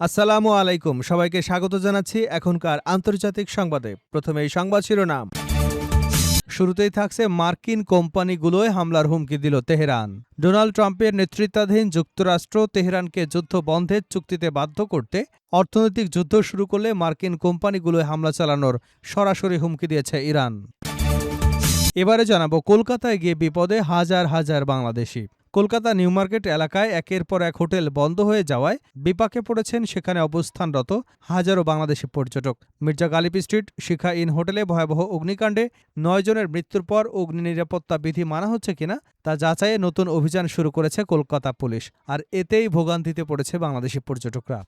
আসসালামু আলাইকুম, সবাইকে স্বাগত জানাচ্ছি এখনকার আন্তর্জাতিক সংবাদে। প্রথমে এই সংবাদ শিরোনাম। শুরুতেই থাকছে মার্কিন কোম্পানিগুলোয় হামলার হুমকি দিল তেহরান। ডোনাল্ড ট্রাম্পের নেতৃত্বাধীন যুক্তরাষ্ট্র তেহরানকে যুদ্ধ বন্ধের চুক্তিতে বাধ্য করতে অর্থনৈতিক যুদ্ধ শুরু করলে মার্কিন কোম্পানিগুলোয় হামলা চালানোর সরাসরি হুমকি দিয়েছে ইরান। এবারে জানাবো কলকাতায় গিয়ে বিপদে হাজার হাজার বাংলাদেশি। কলকাতা নিউ মার্কেট এলাকায় একের পর এক হোটেল বন্ধ হয়ে যাওয়ায় বিপাকে পড়েছেন সেখানে অবস্থানরত হাজারো বাংলাদেশি পর্যটক। মির্জা গালিব স্ট্রিট শিখা ইন হোটেলে ভয়াবহ অগ্নিকাণ্ডে ৯ জনের মৃত্যুর পর অগ্নি নিরাপত্তা বিধি মানা হচ্ছে কিনা তা যাচাইয়ে নতুন অভিযান শুরু করেছে কলকাতা পুলিশ। আর এতেই ভোগান্তিতে পড়েছে বাংলাদেশি পর্যটকরা।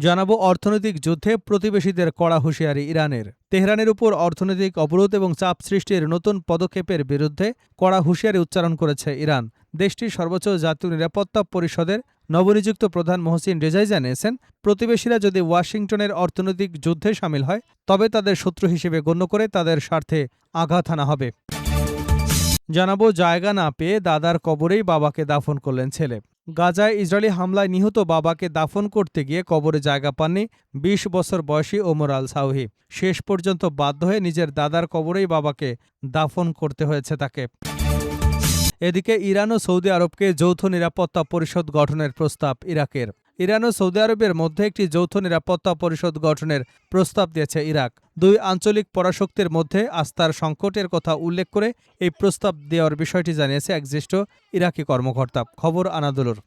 জানাবো অর্থনৈতিক যুদ্ধে প্রতিবেশীদের কড়া হুঁশিয়ারি ইরানের। তেহরানের উপর অর্থনৈতিক অবরোধ এবং চাপ সৃষ্টির নতুন পদক্ষেপের বিরুদ্ধে কড়া হুঁশিয়ারি উচ্চারণ করেছে ইরান। দেশটির সর্বোচ্চ জাতীয় নিরাপত্তা পরিষদের নবনিযুক্ত প্রধান মহসিন রেজাই জানিয়েছেন, প্রতিবেশীরা যদি ওয়াশিংটনের অর্থনৈতিক যুদ্ধে সামিল হয় তবে তাদের শত্রু হিসেবে গণ্য করে তাদের স্বার্থে আঘাত হানা হবে। জানাবো জায়গা না পেয়ে দাদার কবরেই বাবাকে দাফন করলেন ছেলে। গাজায় ইসরায়েলি হামলায় নিহত বাবাকে দাফন করতে গিয়ে কবরে জায়গা পাননি ২০ বছর বয়সী ওমর আল সাউহি। শেষ পর্যন্ত বাধ্য হয়ে নিজের দাদার কবরেই বাবাকে দাফন করতে হয়েছে তাকে। এদিকে ইরান ও সৌদি আরবকে যৌথ নিরাপত্তা পরিষদ গঠনের প্রস্তাব ইরাকের। ইরান ও সৌদি আরবের মধ্যে একটি যৌথ নিরাপত্তা পরিষদ গঠনের প্রস্তাব দিয়েছে ইরাক। দুই আঞ্চলিক পরাশক্তির মধ্যে আস্থার সংকটের কথা উল্লেখ করে এই প্রস্তাব দেওয়ার বিষয়টি জানিয়েছে এক জ্যেষ্ঠ ইরাকি কর্মকর্তা। খবর আনাদুলুর।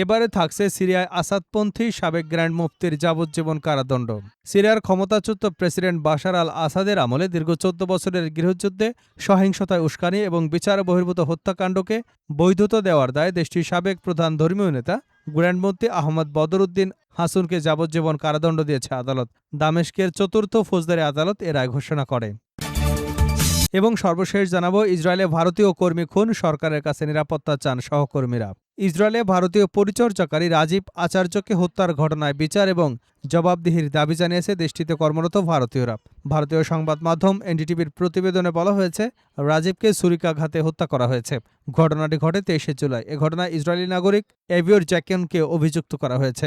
এবারে থাকছে সিরিয়ায় আসাদপন্থী সাবেক গ্র্যান্ড মুফতির যাবজ্জীবন কারাদণ্ড। সিরিয়ার ক্ষমতাচ্যুত প্রেসিডেন্ট বাশার আল আসাদের আমলে দীর্ঘ ১৪ বছরের গৃহযুদ্ধে সহিংসতায় উস্কানি এবং বিচার বহির্ভূত হত্যাকাণ্ডকে বৈধতা দেওয়ার দায়ে দেশটির সাবেক প্রধান ধর্মীয় নেতা গ্র্যান্ড মুফতি আহমদ বদরুদ্দিন হাসুনকে যাবজ্জীবন কারাদণ্ড দিয়েছে আদালত। দামেস্কের চতুর্থ ফৌজদারি আদালত এ রায় ঘোষণা করে। এবং সর্বশেষ জানাবো ইসরায়েলে ভারতীয় কর্মী খুন, সরকারের কাছে নিরাপত্তা চান সহকর্মীরা। ইসরায়েলে ভারতীয় পরিচর্যাকারী রাজীব আচার্যকে হত্যার ঘটনায় বিচার এবং জবাবদিহির দাবি জানিয়েছে দেশটিতে কর্মরত ভারতীয়রা। ভারতীয় সংবাদ মাধ্যম এনডিটিভির প্রতিবেদনে বলা হয়েছে, রাজীবকে ছুরিকাঘাতে হত্যা করা হয়েছে। ঘটনাটি ঘটে ২৩শে জুলাই। এ ঘটনায় ইসরায়েলি নাগরিক এভিওর জ্যাকেনকে অভিযুক্ত করা হয়েছে।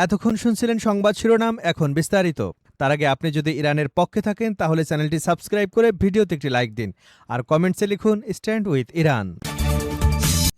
এতক্ষণ শুনছিলেন সংবাদ শিরোনাম, এখন বিস্তারিত। তার আগে আপনি যদি ইরানের পক্ষে থাকেন তাহলে চ্যানেলটি সাবস্ক্রাইব করে ভিডিওতে একটি লাইক দিন আর কমেন্টসে লিখুন স্ট্যান্ড উইথ ইরান।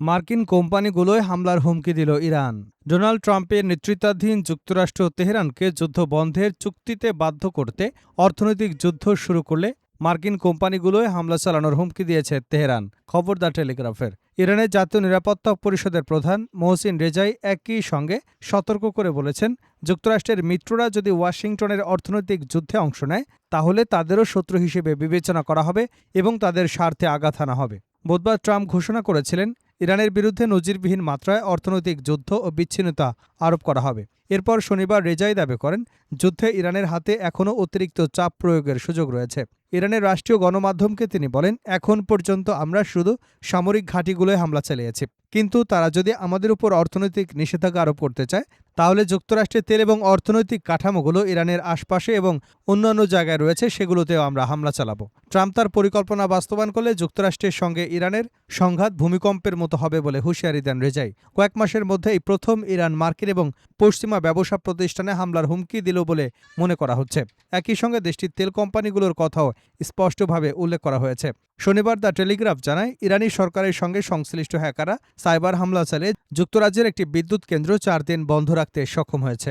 মার্কিন কোম্পানিগুলোয় হামলার হুমকি দিল ইরান। ডোনাল্ড ট্রাম্পের নেতৃত্বাধীন যুক্তরাষ্ট্র তেহরানকে যুদ্ধ বন্ধের চুক্তিতে বাধ্য করতে অর্থনৈতিক যুদ্ধ শুরু করলে মার্কিন কোম্পানিগুলোয় হামলা চালানোর হুমকি দিয়েছে তেহরান। খবর দ্য টেলিগ্রাফের। ইরানের জাতীয় নিরাপত্তা পরিষদের প্রধান মহসিন রেজাই একই সঙ্গে সতর্ক করে বলেছেন, যুক্তরাষ্ট্রের মিত্ররা যদি ওয়াশিংটনের অর্থনৈতিক যুদ্ধে অংশ নেয় তাহলে তাদেরও শত্রু হিসেবে বিবেচনা করা হবে এবং তাদের স্বার্থে আঘাত হানা হবে। বুধবার ট্রাম্প ঘোষণা করেছিলেন, ইরানের বিরুদ্ধে নজিরবিহীন মাত্রায় অর্থনৈতিক যুদ্ধ ও বিচ্ছিন্নতা আরোপ করা হবে। এরপর শনিবার রেজাই দাবি করেন, যুদ্ধে ইরানের হাতে এখনও অতিরিক্ত চাপ প্রয়োগের সুযোগ রয়েছে। ইরানের রাষ্ট্রীয় গণমাধ্যমকে তিনি বলেন, এখন পর্যন্ত আমরা শুধু সামরিক ঘাঁটিগুলোয় হামলা চালিয়েছি, কিন্তু তারা যদি আমাদের উপর অর্থনৈতিক নিষেধাজ্ঞা আরোপ করতে চায় তাহলে যুক্তরাষ্ট্রের তেল এবং অর্থনৈতিক কাঠামোগুলো ইরানের আশপাশে এবং অন্যান্য জায়গায় রয়েছে, সেগুলোতেও আমরা হামলা চালাব। ট্রাম্প তার পরিকল্পনা বাস্তবায়ন করলে যুক্তরাষ্ট্রের সঙ্গে ইরানের সংঘাত ভূমিকম্পের মতো হবে বলে হুঁশিয়ারি দেন রেজাই। কয়েক মাসের মধ্যে এই প্রথম ইরান মার্কিন এবং পশ্চিমা ব্যবসা প্রতিষ্ঠানে হামলার হুমকি দিল বলে মনে করা হচ্ছে। একই সঙ্গে দেশটির তেল কোম্পানিগুলোর কথাও স্পষ্টভাবে উল্লেখ করা হয়েছে। শনিবার দ্য টেলিগ্রাফ জানায়, ইরানি সরকারের সঙ্গে সংশ্লিষ্ট হ্যাকাররা সাইবার হামলা চালিয়ে যুক্তরাজ্যের একটি বিদ্যুৎ কেন্দ্র ৪ দিন বন্ধ রাখতে সক্ষম হয়েছে।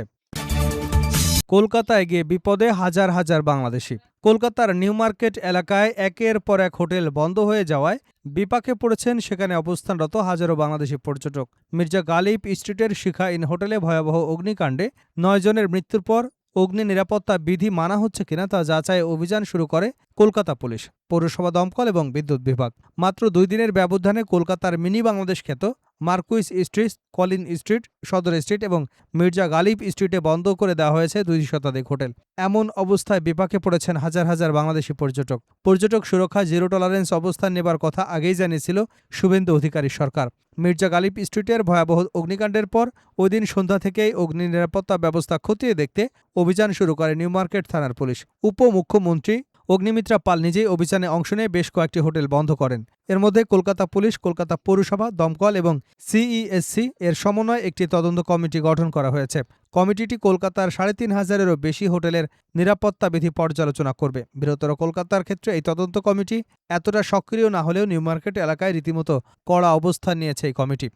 কলকাতায় গিয়ে বিপদে হাজার হাজার বাংলাদেশি। কলকাতার নিউ মার্কেট এলাকায় একের পর এক হোটেল বন্ধ হয়ে যাওয়ায় বিপাকে পড়েছেন সেখানে অবস্থানরত হাজারো বাংলাদেশি পর্যটক। মির্জা গালিব স্ট্রিটের শিখা ইন হোটেলে ভয়াবহ অগ্নিকাণ্ডে ৯ জনের মৃত্যুর পর অগ্নি নিরাপত্তা বিধি মানা হচ্ছে কিনা তা যাচাই অভিযান শুরু করে কলকাতা পুলিশ, পৌরসভা, দমকল এবং বিদ্যুৎ বিভাগ। মাত্র ২ দিনের ব্যবধানে কলকাতার মিনি বাংলাদেশ খ্যাত মার্কুইস স্ট্রিট, কলিন স্ট্রিট, সদর স্ট্রিট এবং মির্জা গালিব স্ট্রিটে বন্ধ করে দেওয়া হয়েছে ২ শতাধিক হোটেল। এমন অবস্থায় বিপাকে পড়েছেন হাজার হাজার বাংলাদেশি পর্যটক। পর্যটক সুরক্ষা জিরো টলারেন্স অবস্থান নেবার কথা আগেই জানিয়েছিল শুভেন্দু অধিকারী সরকার। মির্জা গালিব স্ট্রিটের ভয়াবহ অগ্নিকাণ্ডের পর ওই দিন সন্ধ্যা থেকেই অগ্নি নিরাপত্তা ব্যবস্থা খতিয়ে দেখতে অভিযান শুরু করে নিউ মার্কেট থানার পুলিশ। উপমুখ্যমন্ত্রী অগ্নিমিত্রা পাল নিজেই অভিযানে অংশ নিয়ে বেশ কয়েকটি হোটেল বন্ধ করেন। এর মধ্যে কলকাতা পুলিশ, কলকাতা পৌরসভা, দমকল এবং সিইএসসি এর সমন্বয়ে একটি তদন্ত কমিটি গঠন করা হয়েছে। কমিটিটি কলকাতার ৩,৫০০-এরও বেশি হোটেলের নিরাপত্তা বিধি পর্যালোচনা করবে। বৃহত্তর কলকাতার ক্ষেত্রে এই তদন্ত কমিটি এতটা সক্রিয় না হলেও নিউ মার্কেট এলাকায় রীতিমতো কড়া অবস্থান নিয়েছে এই কমিটি।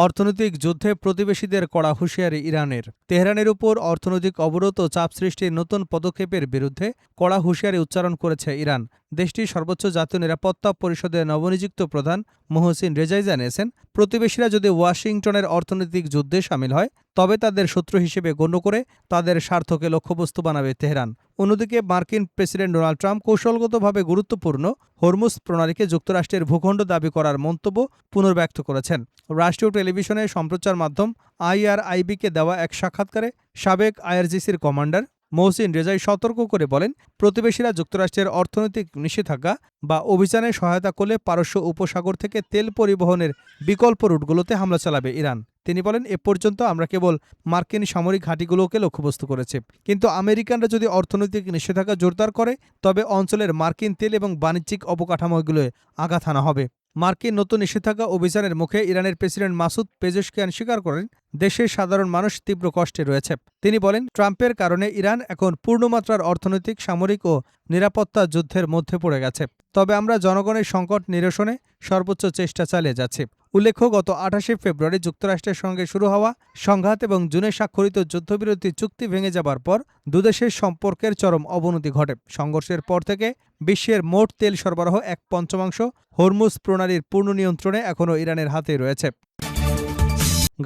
অর্থনৈতিক যুদ্ধে প্রতিবেশীদের কড়া হুঁশিয়ারি ইরানের। তেহরানের উপর অর্থনৈতিক অবরোধ ও চাপ সৃষ্টির নতুন পদক্ষেপের বিরুদ্ধে কড়া হুঁশিয়ারি উচ্চারণ করেছে ইরান। দেশটির সর্বোচ্চ জাতীয় নিরাপত্তা পরিষদের নবনিযুক্ত প্রধান মোহসিন রেজাই জানিয়েছেন, প্রতিবেশীরা যদি ওয়াশিংটনের অর্থনৈতিক যুদ্ধে শামিল হয় তবে তাদের শত্রু হিসেবে গণ্য করে তাদের স্বার্থকে লক্ষ্যবস্তু বানাবে তেহরান। অন্যদিকে মার্কিন প্রেসিডেন্ট ডোনাল্ড ট্রাম্প কৌশলগতভাবে গুরুত্বপূর্ণ হরমুজ প্রণালীকে যুক্তরাষ্ট্রের ভূখণ্ড দাবি করার মন্তব্য পুনর্ব্যক্ত করেছেন। রাষ্ট্রীয় টেলিভিশনে সম্প্রচার মাধ্যম IRIB-কে দেওয়া এক সাক্ষাৎকারে সাবেক IRGC-র কমান্ডার মোহসিন রেজাই সতর্ক করে বলেন, প্রতিবেশীরা যুক্তরাষ্ট্রের অর্থনৈতিক নিষেধাজ্ঞা বা অভিযানে সহায়তা করলে পারস্য উপসাগর থেকে তেল পরিবহনের বিকল্প রুটগুলোতে হামলা চালাবে ইরান। তিনি বলেন, এ পর্যন্ত আমরা কেবল মার্কিন সামরিক ঘাঁটিগুলোকে লক্ষ্যবস্তু করেছি, কিন্তু আমেরিকানরা যদি অর্থনৈতিক নিষেধাজ্ঞা জোরদার করে তবে অঞ্চলের মার্কিন তেল এবং বাণিজ্যিক অবকাঠামোগুলোয় আঘাত হানা হবে। মার্কিন নতুন নিষেধাজ্ঞা অভিযানের মুখে ইরানের প্রেসিডেন্ট মাসুদ পেজেশকিয়ান স্বীকার করেন, দেশের সাধারণ মানুষ তীব্র কষ্টে রয়েছে। তিনি বলেন, ট্রাম্পের কারণে ইরান এখন পূর্ণমাত্রার অর্থনৈতিক, সামরিক ও নিরাপত্তা যুদ্ধের মধ্যে পড়ে গেছে। তবে আমরা জনগণের সংকট নিরসনে সর্বোচ্চ চেষ্টা চালিয়ে যাচ্ছি। উল্লেখ্য, গত ২৮শে ফেব্রুয়ারি যুক্তরাষ্ট্রের সঙ্গে শুরু হওয়া সংঘাত এবং জুনে স্বাক্ষরিত যুদ্ধবিরতি চুক্তি ভেঙে যাবার পর দুদেশের সম্পর্কের চরম অবনতি ঘটে। সংঘর্ষের পর থেকে বিশ্বের মোট তেল সরবরাহ ১/৫ হরমুজ প্রণালীর পূর্ণ নিয়ন্ত্রণে এখনও ইরানের হাতেই রয়েছে।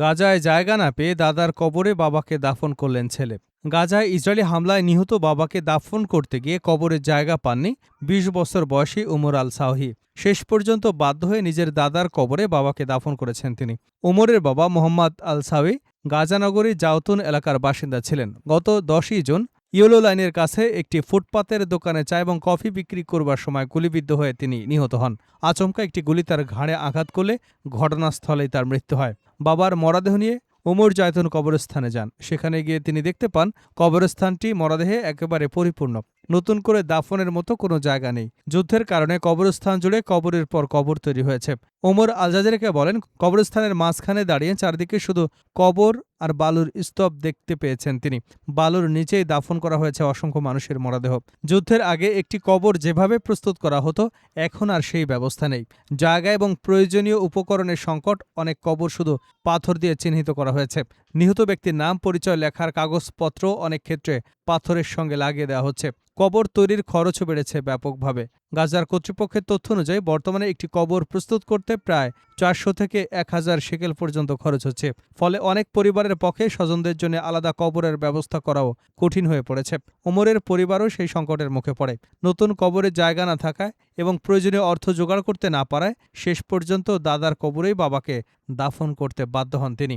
গাজায় জায়গা না পেয়ে দাদার কবরে বাবাকে দাফন করলেন ছেলে। গাজায় ইসরায়েলি হামলায় নিহত বাবাকে দাফন করতে গিয়ে কবরের জায়গা পাননি ২০ বছর বয়সী উমর আল সাওহি। শেষ পর্যন্ত বাধ্য হয়ে নিজের দাদার কবরে বাবাকে দাফন করেছেন তিনি। উমরের বাবা মোহাম্মদ আল সাওহি গাজানগরীর জাউতুন এলাকার বাসিন্দা ছিলেন। গত ১০ই জুন ইয়েলো লাইনের কাছে একটি ফুটপাতের দোকানে চা এবং কফি বিক্রি করবার সময় গুলিবিদ্ধ হয়ে তিনি নিহত হন। আচমকা একটি গুলি তার ঘাড়ে আঘাত করলে ঘটনাস্থলেই তার মৃত্যু হয়। বাবার মরদেহ নিয়ে উমর জায়তুন কবরস্থানে যান। সেখানে গিয়ে তিনি দেখতে পান কবরস্থানটি মরদেহে একেবারে পরিপূর্ণ। নতুন করে দাফনের মতো কোনো জায়গা নেই। যুদ্ধের কারণে কবরস্থান জুড়ে কবরের পর কবর তৈরি হয়েছে। ওমর আল জাজিরাকে বলেন, কবরস্থানের মাঝখানে দাঁড়িয়ে চারদিকে শুধু কবর আর বালুর স্তূপ দেখতে পেয়েছেন তিনি। বালুর নিচেই দাফন করা হয়েছে অসংখ্য মানুষের মরদেহ। যুদ্ধের আগে একটি কবর যেভাবে প্রস্তুত করা হতো, এখন আর সেই ব্যবস্থা নেই। জায়গা এবং প্রয়োজনীয় উপকরণের সংকট, অনেক কবর শুধু পাথর দিয়ে চিহ্নিত করা হয়েছে। নিহত ব্যক্তির নাম, পরিচয় লেখার কাগজপত্র অনেক ক্ষেত্রে পাথরের সঙ্গে লাগিয়ে দেওয়া হচ্ছে। কবর তৈরির খরচও বেড়েছে ব্যাপকভাবে। গাজার কর্তৃপক্ষের তথ্য অনুযায়ী বর্তমানে একটি কবর প্রস্তুত করতে প্রায় ৪০০ থেকে ১,০০০ শেকেল পর্যন্ত খরচ হচ্ছে। ফলে অনেক পরিবারের পক্ষে স্বজনদের জন্য আলাদা কবরের ব্যবস্থা করাও কঠিন হয়ে পড়েছে। ওমরের পরিবারও সেই সংকটের মুখে পড়ে। নতুন কবরের জায়গা না থাকায় এবং প্রয়োজনীয় অর্থ জোগাড় করতে না পারায় শেষ পর্যন্ত দাদার কবরেই বাবাকে দাফন করতে বাধ্য হন তিনি।